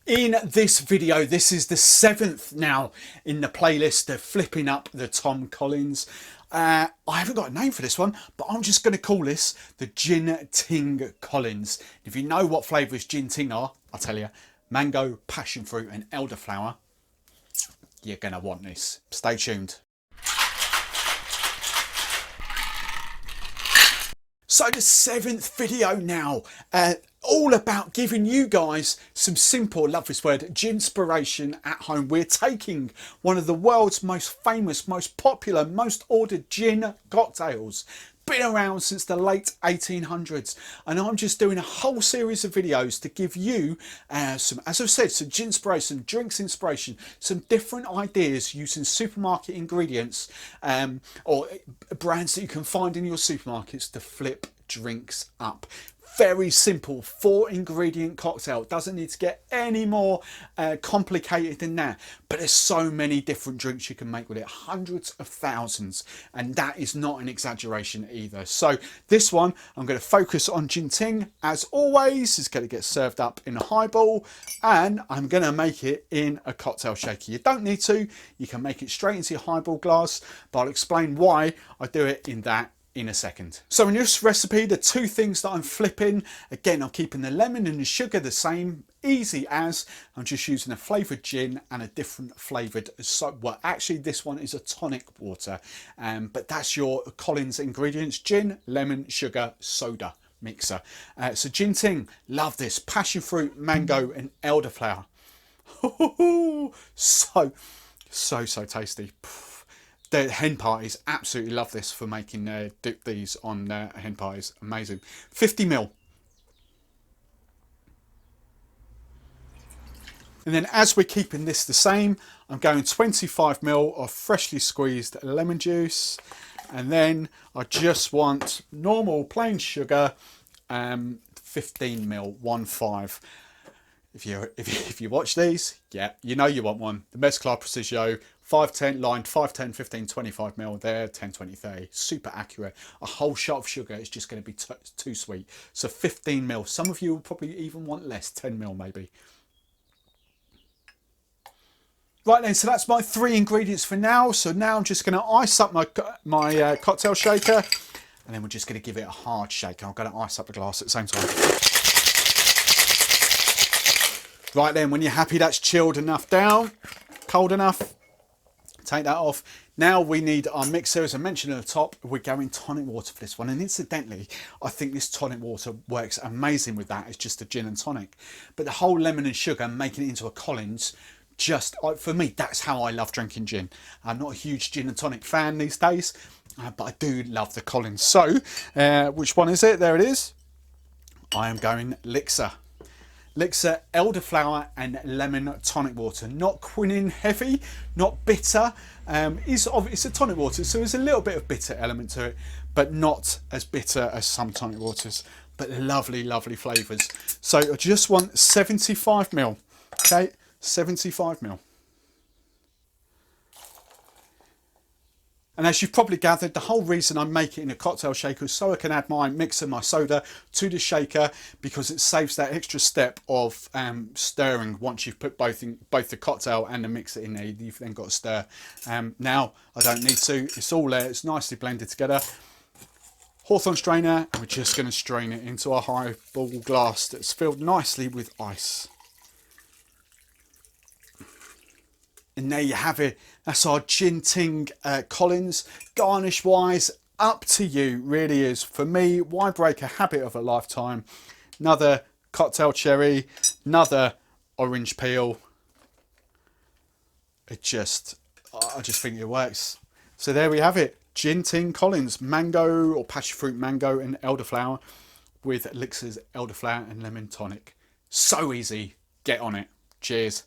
In this video, this is the 7th now in the playlist of flipping up the Tom Collins. I haven't got a name for this one, but I'm just going to call this the GinTing Collins. If you know what flavours GinTing are, I'll tell you, mango, passion fruit and elderflower, you're going to want this. Stay tuned. So the 7th video now, all about giving you guys some simple, love this word, ginspiration at home. We're taking one of the world's most famous, most popular, most ordered gin cocktails. Been around since the late 1800s, and I'm just doing a whole series of videos to give you some, as I've said, some ginspiration, some drinks inspiration, some different ideas using supermarket ingredients or brands that you can find in your supermarkets to flip drinks up. Very simple 4-ingredient cocktail. Doesn't need to get any more complicated than that, but there's so many different drinks you can make with it, hundreds of thousands, and that is not an exaggeration either. So this one I'm going to focus on GinTing. As always, it's going to get served up in a highball, and I'm going to make it in a cocktail shaker. You don't need to, you can make it straight into your highball glass, but I'll explain why I do it in that in a second. So in this recipe, the two things that I'm flipping, again, I'm keeping the lemon and the sugar the same, easy as. I'm just using a flavoured gin and a different flavoured, well, actually this one is a tonic water, but that's your Collins ingredients: gin, lemon, sugar, soda mixer. So GinTing, love this, passion fruit, mango and elderflower. So tasty. The hen parties absolutely love this for making dip these on hen parties. Amazing. 50ml. And then as we're keeping this the same, I'm going 25ml of freshly squeezed lemon juice. And then I just want normal plain sugar, 15ml, 1.5. If you watch these, yeah, you know you want one. The Mezclar Precision 510 lined 5, 10, 15, 25ml there, 10, 20, 30. Super accurate. A whole shot of sugar is just going to be too sweet. So 15ml. Some of you will probably even want less, 10ml maybe. Right then, so that's my 3 ingredients for now. So now I'm just going to ice up my cocktail shaker, and then we're just going to give it a hard shake. I'm going to ice up the glass at the same time. Right then, when you're happy that's chilled enough down, cold enough, take that off. Now we need our mixer. As I mentioned at the top, we're going tonic water for this one. And incidentally, I think this tonic water works amazing with that. It's just a gin and tonic. But the whole lemon and sugar, making it into a Collins, just, for me, that's how I love drinking gin. I'm not a huge gin and tonic fan these days, but I do love the Collins. So, which one is it? There it is. I am going Elixir. Elixir elderflower and lemon tonic water, not quinine heavy, not bitter. It's a tonic water, so there's a little bit of bitter element to it, but not as bitter as some tonic waters. But lovely, lovely flavours. So I just want 75ml. Okay, 75ml. And as you've probably gathered, the whole reason I make it in a cocktail shaker is so I can add my mixer, my soda to the shaker, because it saves that extra step of stirring. Once you've put both the cocktail and the mixer in there, you've then got to stir. Now I don't need to, it's all there, it's nicely blended together. Hawthorn strainer, and we're just going to strain it into a highball glass that's filled nicely with ice. And there you have it. That's our GinTing Collins. Garnish wise, up to you, really is. For me, why break a habit of a lifetime? Another cocktail cherry, another orange peel. I just think it works. So there we have it. GinTing Collins, mango or passion fruit, mango and elderflower with Elixir's elderflower and lemon tonic. So easy. Get on it. Cheers.